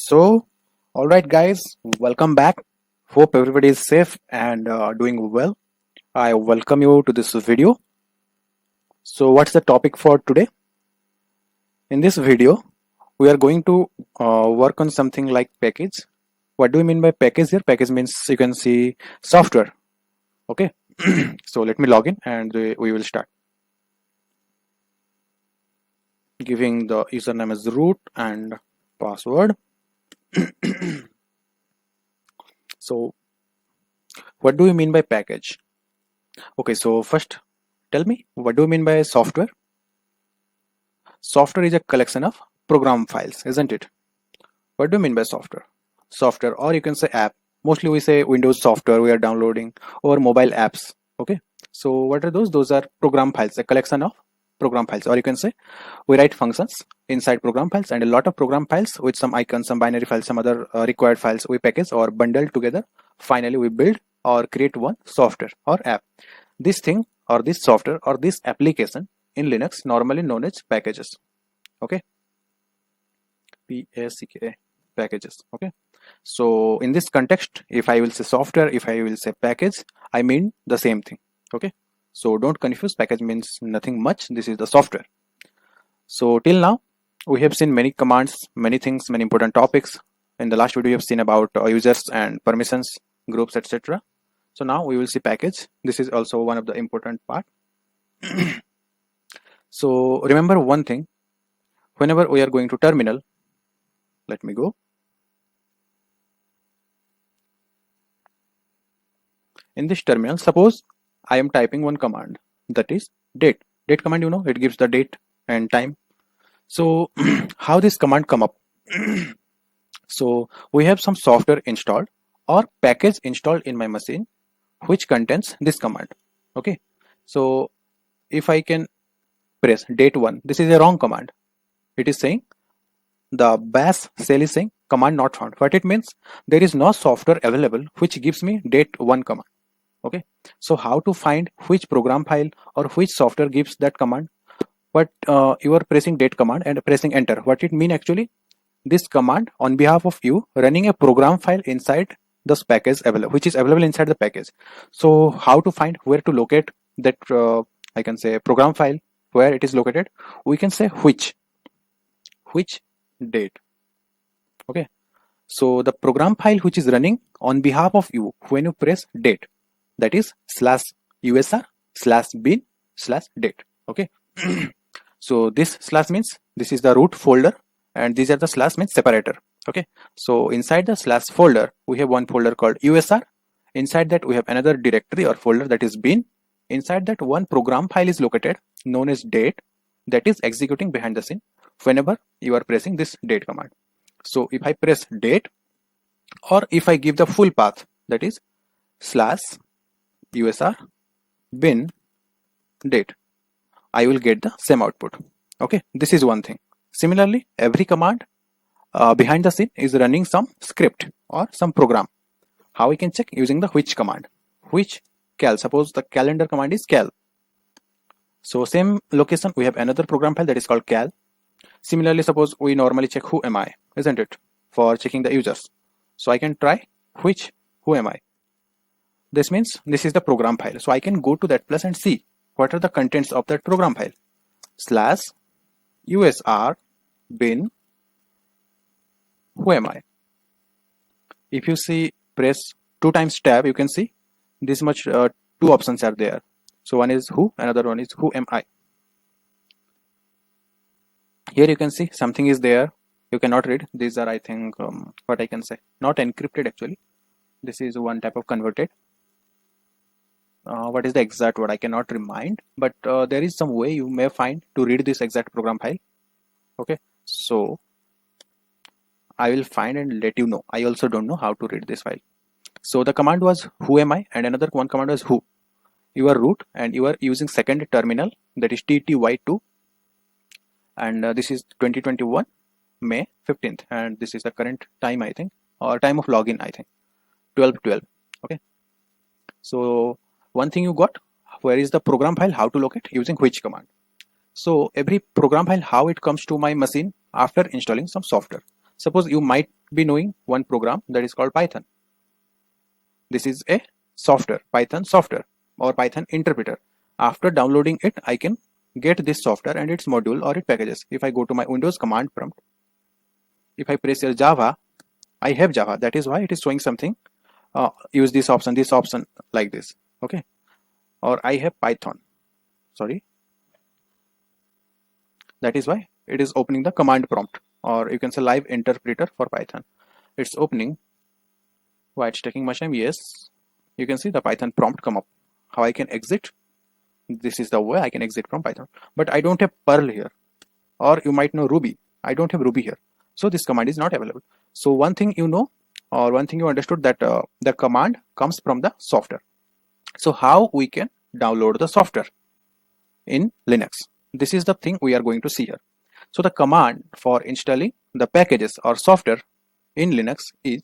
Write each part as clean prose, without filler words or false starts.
So, all right, guys, welcome back. Hope everybody is safe and doing well. I welcome you to this video. So, what's the topic for today? In this video, we are going to work on something like package. What do we mean by package here? Package means you can see software. Okay, so let me log in and we will start. Giving the username as root and password. So, what do you mean by package? Okay, so first tell me, what do you mean by software? Software is a collection of program files, isn't it? What do you mean by software? Software, or you can say app. Mostly we say Windows software we are downloading or mobile apps. Okay, so what are those? Those are program files, a collection of program files, or you can say we write functions inside program files, and a lot of program files with some icons, some binary files, some other required files we package or bundle together. Finally, we build or create one software or app. This thing or this software or this application in Linux normally known as packages. Okay, PACK packages. Okay, so in this context, if I will say software, if I will say package, I mean the same thing. Okay, so don't confuse. Package means nothing much. This is the software. So till now we have seen many commands, many things, many important topics. In the last video you have seen about users and permissions, groups, etc. So now we will see package. This is also one of the important part. So remember one thing, whenever we are going to terminal, let me go. In this terminal, suppose I am typing one command, that is date. Date command, you know, it gives the date and time. So how this command come up? So we have some software installed or package installed in my machine which contains this command. Okay, so if I can press date 1, this is a wrong command. It is saying the bash shell is saying command not found. What it means? There is no software available which gives me date 1 command. Okay, so how to find which program file or which software gives that command? But you are pressing date command and pressing enter. What it mean actually? This command on behalf of you running a program file inside this package available, which is available inside the package. So how to find where to locate that I can say program file, where it is located? We can say which date. Okay, so the program file which is running on behalf of you when you press date, that is /usr/bin/date. Okay, so this slash means this is the root folder and these are the slash means separator. Okay, so inside the slash folder we have one folder called usr. Inside that we have another directory or folder that is bin. Inside that one program file is located known as date, that is executing behind the scene whenever you are pressing this date command. So if I press date, or if I give the full path, that is /usr bin date, I will get the same output. Okay, this is one thing. Similarly, every command behind the scene is running some script or some program. How we can check? Using the which command. Which cal, suppose the calendar command is cal. So same location we have another program file that is called cal. Similarly, suppose we normally check who am I, isn't it, for checking the users. So I can try which who am I. This means this is the program file. So I can go to that place and see what are the contents of that program file. /usr bin who am I. If you see press 2 times tab, you can see this much 2 options are there. So one is who, another one is who am I. Here you can see something is there. You cannot read. These are, I think, what I can say, not encrypted actually. This is one type of converted. What is the exact word? I cannot remind, but there is some way you may find to read this exact program file. Okay, so I will find and let you know. I also don't know how to read this file. So the command was who am I, and another one command was who. You are root and you are using second terminal, that is TTY2, and this is 2021 May 15th, and this is the current time, I think, or time of login, I think 12:12. Okay, so one thing you got, where is the program file, how to locate, using which command. So every program file, how it comes to my machine after installing some software. Suppose you might be knowing one program that is called Python. This is a software, Python software or Python interpreter. After downloading it, I can get this software and its module or its packages. If I go to my Windows command prompt, if I press here Java, I have Java. That is why it is showing something. Use this option, like this. Okay. Or I have Python. Sorry. That is why it is opening the command prompt, or you can say live interpreter for Python. It's opening. Why it's taking much time? Yes. You can see the Python prompt come up. How I can exit? This is the way I can exit from Python. But I don't have Perl here. Or you might know Ruby. I don't have Ruby here. So this command is not available. So one thing you know, or one thing you understood, that the command comes from the software. So how we can download the software in Linux? This is the thing we are going to see here. So the command for installing the packages or software in Linux is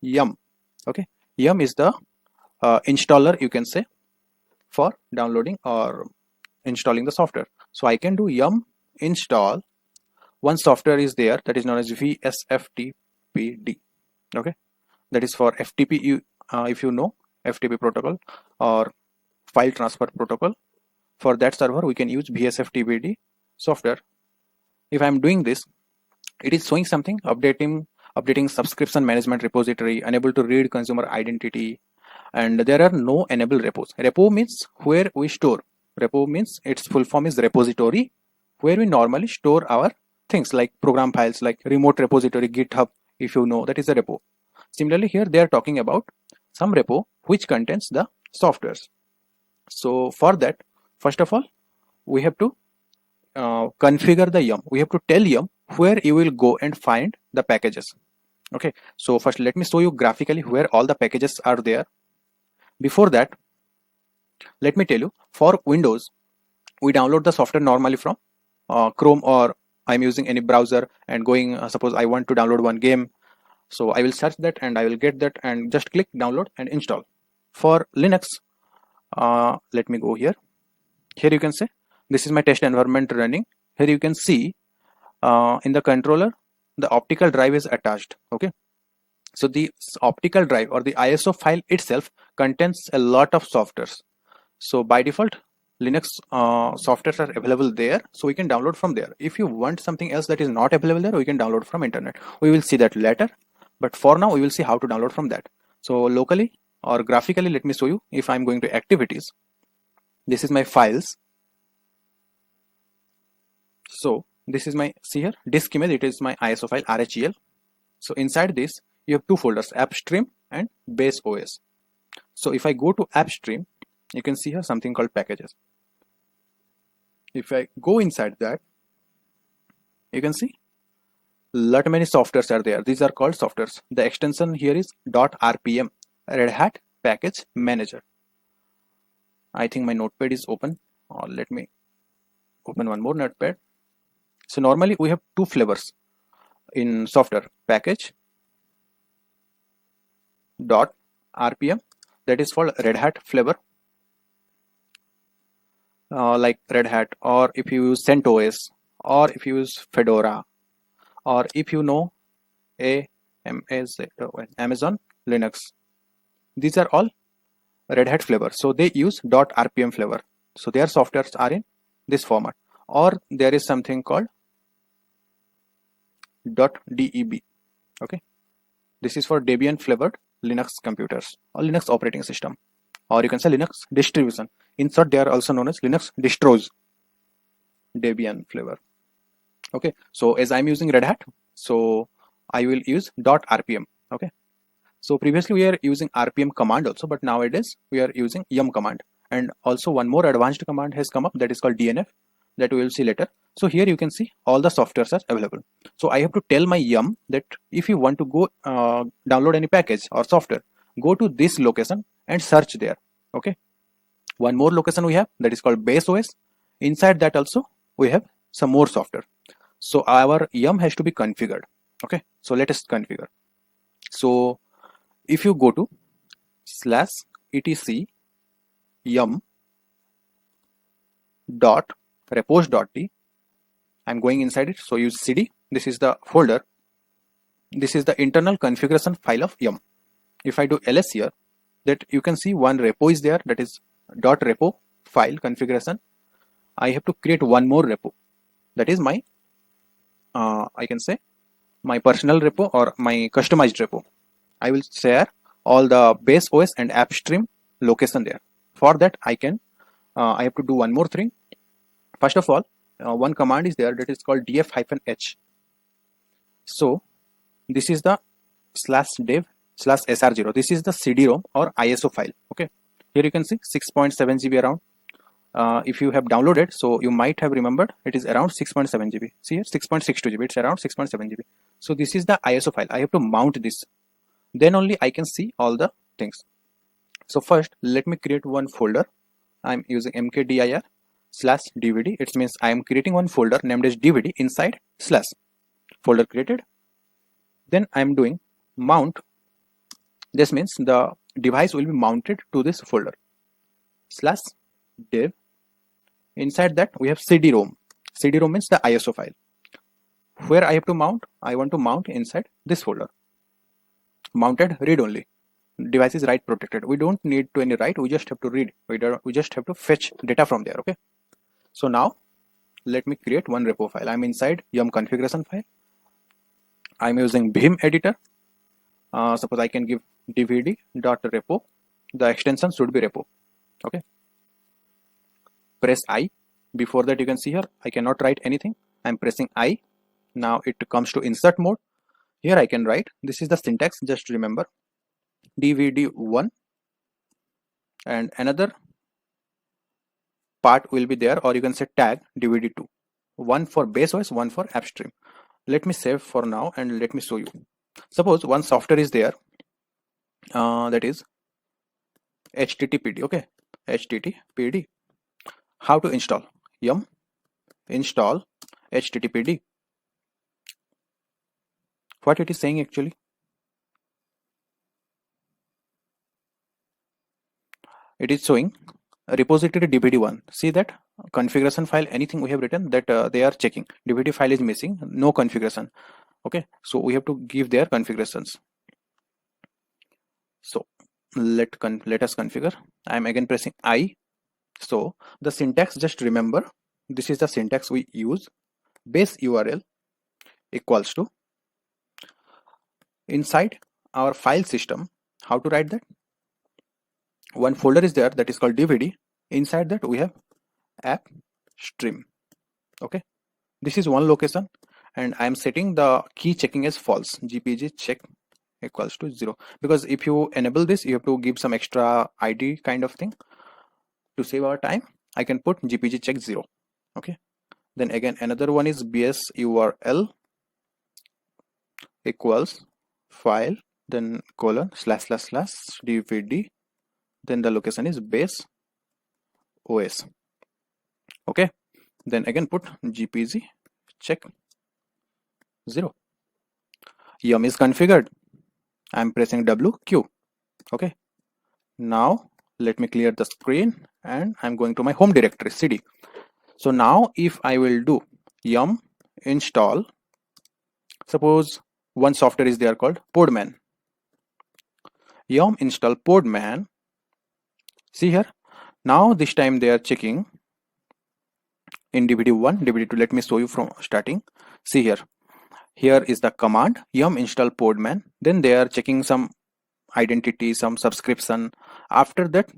yum. Okay, yum is the installer, you can say, for downloading or installing the software. So I can do yum install. One software is there that is known as VSFTPD. Okay, that is for FTP. If you know FTP protocol or file transfer protocol, for that server we can use VSFTPD software. If I am doing this, it is showing something updating subscription management repository, unable to read consumer identity, and there are no enable repos. Repo means where we store. Repo means its full form is repository, where we normally store our things like program files, like remote repository, GitHub, if you know, that is a repo. Similarly, here they are talking about some repo which contains the softwares. So for that, first of all, we have to configure the yum. We have to tell yum where you will go and find the packages. Okay, so first let me show you graphically where all the packages are there. Before that, let me tell you, for Windows, we download the software normally from Chrome, or I'm using any browser and going, suppose I want to download one game. So I will search that and I will get that and just click download and install. For Linux, let me go here. Here you can say, this is my test environment running. Here you can see in the controller, the optical drive is attached. Okay. So the optical drive or the ISO file itself contains a lot of softwares. So by default, Linux softwares are available there. So we can download from there. If you want something else that is not available there, we can download from internet. We will see that later. But for now, we will see how to download from that. So locally or graphically, let me show you. If I'm going to activities, this is my files. So this is my, see here, disk image, it is my ISO file RHEL. So inside this, you have two folders, AppStream and Base OS. So if I go to AppStream, you can see here something called packages. If I go inside that, you can see lot many softwares are there. These are called softwares. The extension here is .rpm, Red Hat Package Manager. I think my notepad is open, or let me open one more notepad. So normally we have two flavors in software, package .rpm, that is for Red Hat flavor, like Red Hat, or if you use CentOS, or if you use Fedora, or if you know Amazon Linux. These are all Red Hat flavor. So they use .rpm flavor. So their softwares are in this format. Or there is something called .deb. Okay, this is for Debian flavored Linux computers or Linux operating system, or you can say Linux distribution. In short, they are also known as Linux distros, Debian flavor. Okay, so as I'm using Red Hat, so I will use .rpm. Okay, so previously we are using rpm command also, but nowadays we are using yum command. And also one more advanced command has come up, that is called DNF, that we will see later. So here you can see all the softwares are available. So I have to tell my yum that if you want to go download any package or software, go to this location and search there. Okay, one more location we have, that is called Base OS. Inside that also we have some more software. So our yum has to be configured. Okay, so let us configure. So if you go to /etc yum dot repos.d, I'm going inside it. So use cd, this is the folder. this is the internal configuration file of yum. If I do ls here, that you can see one repo is there, that is .repo file configuration. I have to create one more repo, that is my I can say my personal repo or my customized repo. I will share all the base OS and app stream location there. For that I have to do one more thing. First of all, one command is there that is called df-h. So this is the /dev/sr0. This is the CD-ROM or ISO file. Okay, here you can see 6.7 GB around. If you have downloaded, so you might have remembered it is around 6.7 GB. See here 6.62 GB, it's around 6.7 GB. So this is the ISO file. I have to mount this, then only I can see all the things. So first let me create one folder. I'm using mkdir/dvd. It means I am creating one folder named as dvd inside slash. Folder created. Then I am doing mount. This means the device will be mounted to this folder /dev. Inside that we have CD-ROM. CD-ROM means the ISO file. Where I have to mount? I want to mount inside this folder. Mounted read only. Device is write protected. We don't need to any write. We just have to read. We just have to fetch data from there. Okay. So now let me create one repo file. I'm inside yum configuration file. I'm using Vim editor. Suppose I can give dvd.repo. The extension should be repo. Okay. Press I. Before that you can see here I cannot write anything. I'm pressing I. Now it comes to insert mode. Here I can write. This is the syntax. Just remember dvd1 and another part will be there, or you can say tag dvd2. One for base OS, one for app stream. Let me save for now and let me show you. Suppose one software is there, that is httpd. Okay, httpd. How to install? Yum install httpd. What it is saying actually? It is showing repository dvd1. See that configuration file, anything we have written that they are checking. dvd file is missing, no configuration. Okay, so we have to give their configurations. So let us configure. I am again pressing I. So the syntax, just remember, this is the syntax we use. Base URL equals to inside our file system. How to write that? One folder is there that is called dvd. Inside that we have app stream. Okay, this is one location, and I am setting the key checking as false. gpg check equals to 0, because if you enable this you have to give some extra id kind of thing. To save our time I can put gpg check 0. Okay, then again another one is bs url equals file, then colon / dvd, then the location is base OS. Okay, then again put gpg check 0. Yum is configured. I'm pressing WQ. Okay, now let me clear the screen and I'm going to my home directory cd. So now if I will do yum install, suppose one software is there called Podman. Yum install Podman. See here, now this time they are checking in dvd1, dvd2. Let me show you from starting. See here, here is the command yum install Podman. Then they are checking some identity, some subscription. After that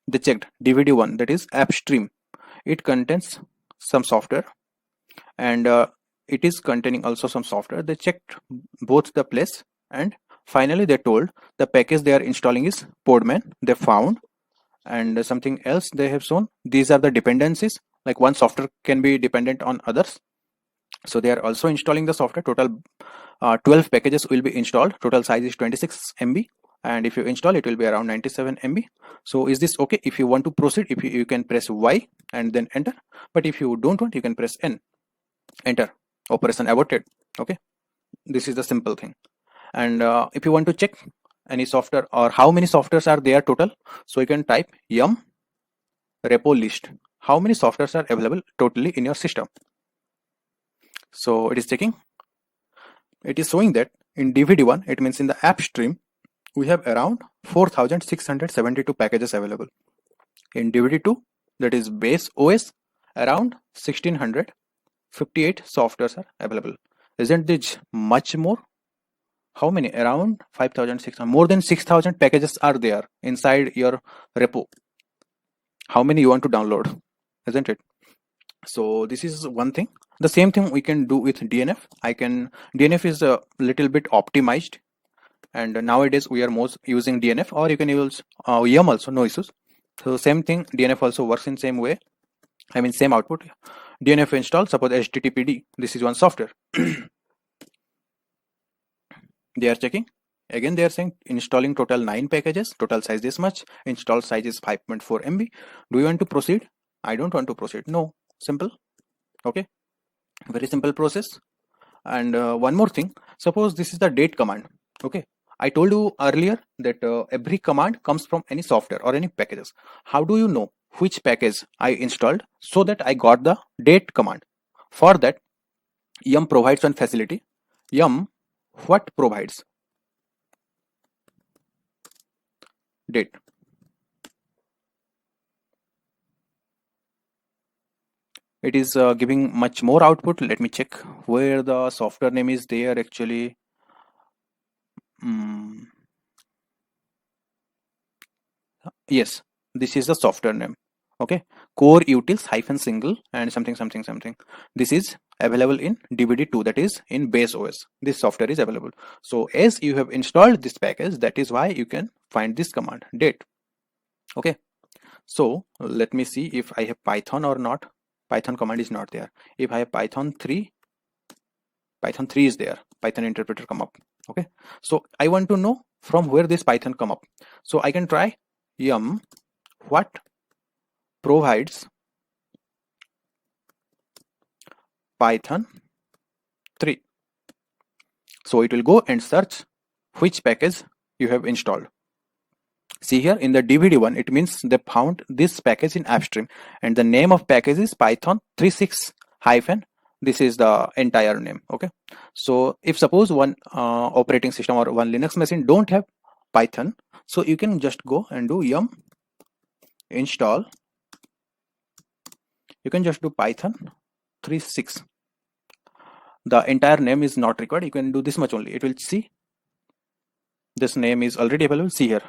they checked dvd1, that is app stream. It contains some software and it is containing also some software. They checked both the place and finally they told the package they are installing is Podman. They found, and something else they have shown. These are the dependencies, like one software can be dependent on others. So they are also installing the software. Total 12 packages will be installed. Total size is 26 MB, and if you install it will be around 97 MB. So is this okay? If you want to proceed, if you can press Y and then enter, but if you don't want, you can press N, enter. Operation aborted. Okay, this is the simple thing. And if you want to check any software or how many softwares are there total, so you can type yum repo list. How many softwares are available totally in your system? So it is checking. It is showing that in DVD1, it means in the app stream, we have around 4,672 packages available. In DVD2, that is base OS, around 1,658 softwares are available. Isn't this much more? How many? Around 5,600. More than 6,000 packages are there inside your repo. How many you want to download? Isn't it? So this is one thing. The same thing we can do with DNF. DNF is a little bit optimized, and nowadays we are most using DNF, or you can use YUM also, no issues. So same thing, DNF also works in same way. I mean same output. DNF install, suppose HTTPD. This is one software. They are checking. Again, they are saying installing total 9 packages. Total size this much. Install size is 5.4 MB. Do you want to proceed? I don't want to proceed. No. Simple. Okay. Very simple process. And one more thing. Suppose this is the date command. Okay. I told you earlier that every command comes from any software or any packages. How do you know which package I installed? So that I got the date command. For that, Yum provides one facility. Yum what provides? Date. It is giving much more output. Let me check where the software name is there actually. Yes, this is the software name. Okay, core utils -single and something. This is available in DVD2, that is in base OS. This software is available. So as you have installed this package, that is why you can find this command date. Okay, so let me see if I have Python or not. Python command is not there. If I have Python 3 is there. Python interpreter come up. Okay, so I want to know from where this Python come up. So I can try yum what provides Python 3. So it will go and search which package you have installed. See here in the DVD1, it means they found this package in AppStream, and the name of package is Python 36 hyphen. This is the entire name. Okay, so if suppose one operating system or one Linux machine don't have Python, so you can just go and do yum install. You can just do Python 36. The entire name is not required. You can do this much only. It will see this name is already available. See here,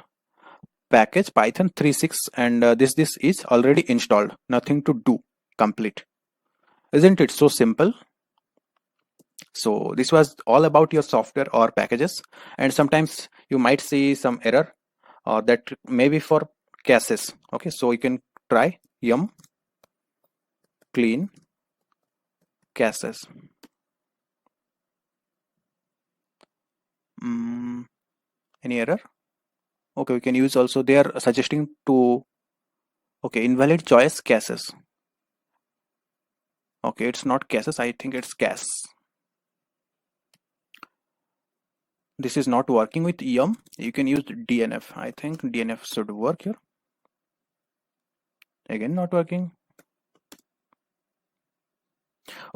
package Python 36, and this is already installed. Nothing to do. Complete. Isn't it so simple? So this was all about your software or packages, and sometimes you might see some error that may be for caches. Okay, so you can try yum clean caches. Any error? Okay, we can use also. They are suggesting to invalid choice caches. Okay, it's not caches. I think it's cache. This is not working with yum. You can use DNF. I think DNF should work here. Again, not working.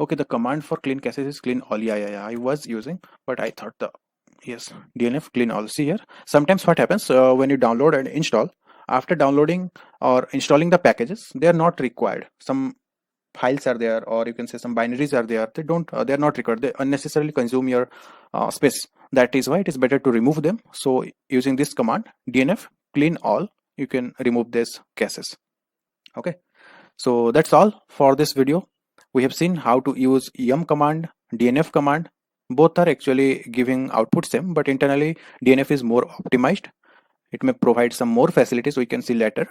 Okay, the command for clean caches is clean all. Yeah. I was using, but I thought yes, DNF clean all. See here. Sometimes what happens when you download and install, after downloading or installing the packages, they are not required. Some files are there, or you can say some binaries are there. They are not required. They unnecessarily consume your space. That is why it is better to remove them. So using this command DNF clean all, you can remove these caches. Okay, so that's all for this video. We have seen how to use yum command, DNF command. Both are actually giving output same, but internally DNF is more optimized. It may provide some more facilities we can see later,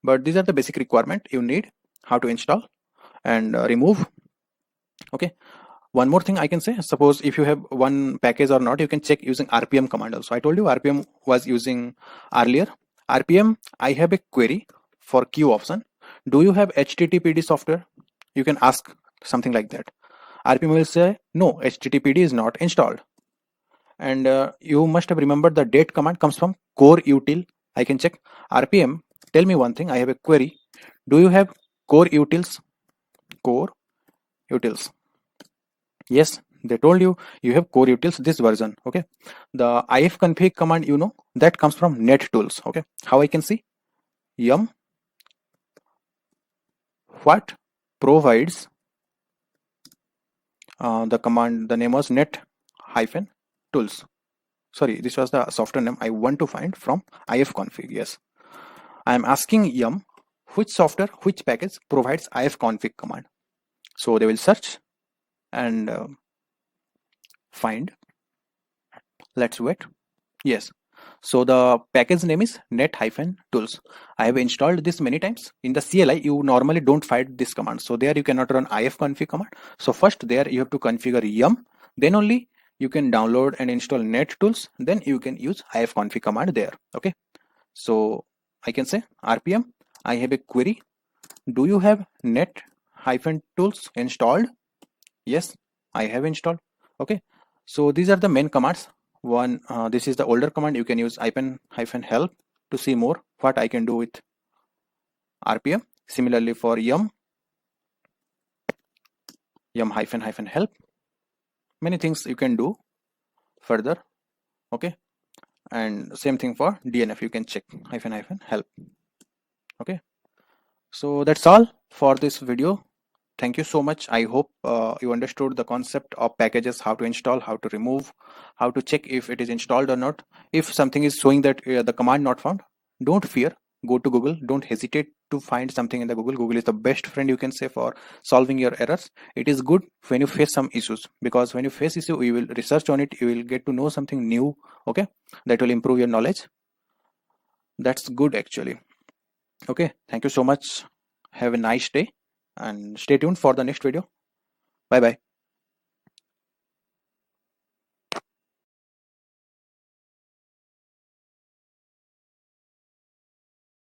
but these are the basic requirement you need, how to install and remove. Okay, one more thing I can say, suppose if you have one package or not, you can check using RPM command also. I told you RPM was using earlier. RPM, I have a query for queue option. Do you have HTTPD software? You can ask something like that. RPM will say no, HTTPD is not installed. And you must have remembered the date command comes from core util. I can check RPM. Tell me one thing, I have a query. Do you have core utils? Core utils. Yes, they told you have core utils this version. Okay, the ifconfig command, that comes from NetTools. Okay, how I can see? Yum what provides, the command, the name was net hyphen tools. Sorry, this was the software name I want to find from ifconfig. Yes, I am asking Yum which software, which package provides ifconfig command. So they will search and find. Let's wait. Yes. So the package name is net-tools. I have installed this many times. In the CLI, you normally don't find this command. So there you cannot run ifconfig command. So first there you have to configure yum. Then only you can download and install NetTools. Then you can use ifconfig command there. Okay. So I can say RPM. I have a query. Do you have net-tools installed? Yes, I have installed. Okay. So these are the main commands. One, this is the older command. You can use -help to see more what I can do with RPM. Similarly for yum -help, many things you can do further. Okay, and same thing for DNF, you can check -help. Okay, so that's all for this video. Thank you so much. I hope you understood the concept of packages, how to install, how to remove, how to check if it is installed or not. If something is showing that the command not found, don't fear. Go to Google. Don't hesitate to find something in the Google. Google is the best friend you can say for solving your errors. It is good when you face some issues, because when you face issue, you will research on it. You will get to know something new. Okay, that will improve your knowledge. That's good actually. Okay, thank you so much. Have a nice day and stay tuned for the next video. Bye bye.